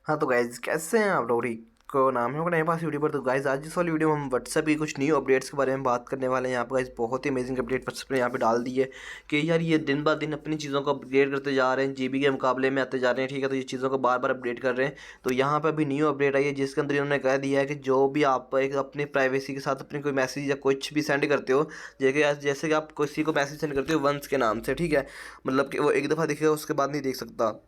हाँ तो गाइज कैसे हैं आप लोग? ठीक को नाम है मेरे पास यूट्यूबर। तो गाइज आज इस वाली वीडियो में हम व्हाट्सएप की कुछ न्यू अपडेट्स के बारे में बात करने वाले हैं। यहाँ पे गाइज बहुत ही अमेजिंग अपडेट व्हाट्सएप ने यहाँ पे डाल दी है कि यार ये दिन ब दिन अपनी चीज़ों को अपग्रेड करते जा रहे हैं, जीबी के मुकाबले में आते जा रहे हैं। ठीक है, तो ये चीज़ों को बार बार अपडेट कर रहे हैं। तो यहाँ पे अभी न्यू अपडेट आई है जिसके अंदर इन्होंने कह दिया है कि जो भी आप एक अपनी प्राइवेसी के साथ अपनी कोई मैसेज या कुछ भी सेंड करते हो, जैसे कि आप किसी को मैसेज सेंड करते हो वंस के नाम से, ठीक है, मतलब कि वो एक दफ़ा दिखेगा उसके बाद नहीं देख सकता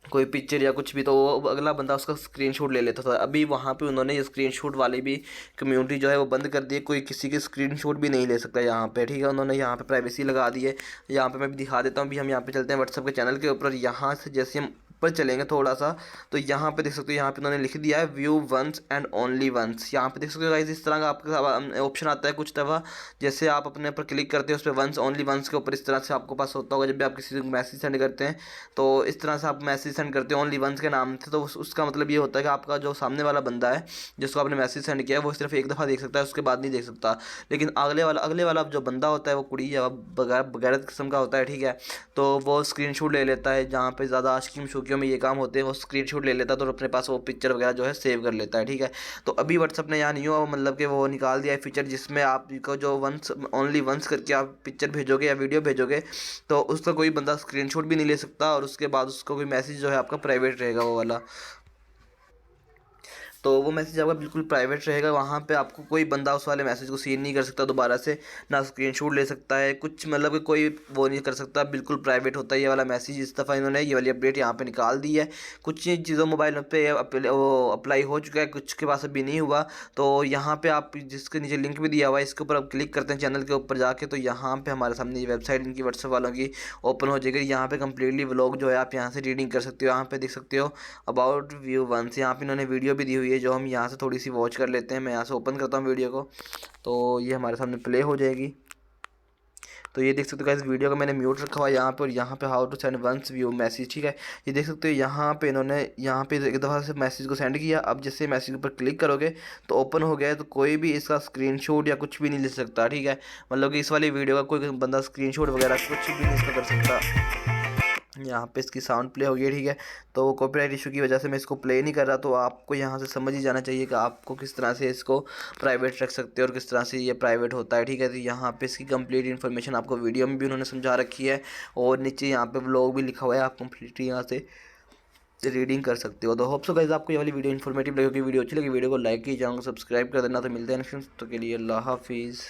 कोई पिक्चर या कुछ भी, तो वो अगला बंदा उसका स्क्रीनशॉट ले लेता था। अभी वहाँ पे उन्होंने ये स्क्रीनशॉट वाली भी कम्युनिटी जो है वो बंद कर दी है। कोई किसी के स्क्रीनशॉट भी नहीं ले सकता यहाँ पे, ठीक है। उन्होंने यहाँ पे प्राइवेसी लगा दी है। यहाँ पे मैं भी दिखा देता हूँ। अभी हम यहाँ पे चलते हैं व्हाट्सएप के चैनल के ऊपर। यहाँ से जैसे हम ऊपर चलेंगे थोड़ा सा, तो यहाँ पे देख सकते हो, यहाँ पे उन्होंने लिख दिया है view once and only once. यहाँ पे देख सकते हो गाइस, इस तरह का आपका ऑप्शन आता है कुछ दफ़ा। जैसे आप अपने ऊपर क्लिक करते हो उस पर वंस ओनली वंस के ऊपर, इस तरह से आपको पास होता होगा जब भी आप किसी को मैसेज सेंड करते हैं। तो इस तरह से आप मैसेज सेंड करते हो ओनली वंस के नाम से, तो उसका मतलब ये होता है कि आपका जो सामने वाला बंदा है जिसको आपने मैसेज सेंड किया है वो सिर्फ एक दफ़ा देख सकता है, उसके बाद नहीं देख सकता। लेकिन अगले वाला जो बंदा होता है वो कुड़ी या बगैर किस्म का होता है, ठीक है। तो वो स्क्रीनशॉट ले लेता है, जहाँ पे ज़्यादा आशिकी मशूकियों में ये काम होते हैं वो स्क्रीनशॉट ले लेता है, तो अपने पास वो पिक्चर वगैरह जो है सेव कर लेता है, ठीक है। तो अभी व्हाट्सअप ने यहाँ न्यू मतलब कि वो निकाल दिया है फीचर जिसमें आपको जो वंस ओनली वंस करके आप पिक्चर भेजोगे या वीडियो भेजोगे तो उसका कोई बंदा स्क्रीनशॉट भी नहीं ले सकता, और उसके बाद उसको कोई मैसेज जो है आपका प्राइवेट रहेगा वो वाला। तो वो मैसेज आपका बिल्कुल प्राइवेट रहेगा। वहाँ पे आपको कोई बंदा उस वाले मैसेज को सीन नहीं कर सकता दोबारा से, ना स्क्रीनशॉट ले सकता है कुछ, मतलब कि कोई वो नहीं कर सकता, बिल्कुल प्राइवेट होता है ये वाला मैसेज। इस दफ़ा इन्होंने ये वाली अपडेट यहाँ पे निकाल दी है। कुछ चीज़ों मोबाइल पे वो अप्लाई हो चुका है, कुछ के पास अभी नहीं हुआ। तो यहाँ पे आप जिसके नीचे लिंक भी दिया हुआ है इसके ऊपर आप क्लिक करते हैं चैनल के ऊपर जाके, तो यहाँ पे हमारे सामने ये वेबसाइट इनकी व्हाट्सएप वालों की ओपन हो जाएगी। यहाँ पे कम्प्लीटली व्लॉग जो है आप यहाँ से रीडिंग कर सकते हो। यहाँ पे देख सकते हो अबाउट व्यू वंस, यहाँ पे इन्होंने वीडियो भी दी हुई है जो हम यहाँ से थोड़ी सी वॉच कर लेते हैं। मैं यहाँ से ओपन करता हूँ वीडियो को, तो ये हमारे सामने प्ले हो जाएगी। तो ये देख सकते हो गाइस, वीडियो को मैंने म्यूट रखा हुआ है यहाँ पे, और यहाँ पे how to send once view message, ठीक है। ये देख सकते हो यहाँ पे इन्होंने यहाँ पे एक दफ़ा से मैसेज को सेंड किया। अब जैसे मैसेज पर क्लिक करोगे तो ओपन हो गया है, तो कोई भी इसका स्क्रीनशॉट या कुछ भी नहीं ले सकता, ठीक है। मतलब कि इस वाली वीडियो का कोई बंदा स्क्रीनशॉट वगैरह कुछ भी नहीं इसका कर सकता। यहाँ पे इसकी साउंड प्ले हो गई, ठीक है। तो कॉपीराइट इशू की वजह से मैं इसको प्ले नहीं कर रहा, तो आपको यहाँ से समझ ही जाना चाहिए कि आपको किस तरह से इसको प्राइवेट रख सकते हो और किस तरह से ये प्राइवेट होता है, ठीक है। तो यहाँ पे इसकी कंप्लीट इन्फॉर्मेशन आपको वीडियो में भी उन्होंने समझा रखी है, और नीचे यहाँ पे व्लॉग भी लिखा हुआ है, आप कंप्लीट यहाँ से रीडिंग कर सकते हो। तो होप सो गाइस आपको ये वाली वीडियो इन्फॉर्मेटिव लगेगी। वीडियो अच्छी लगी वीडियो को लाइक कीजिए, चैनल को सब्सक्राइब कर देना। तो मिलते हैं नेक्स्ट तो के लिए अल्लाह हाफिज़।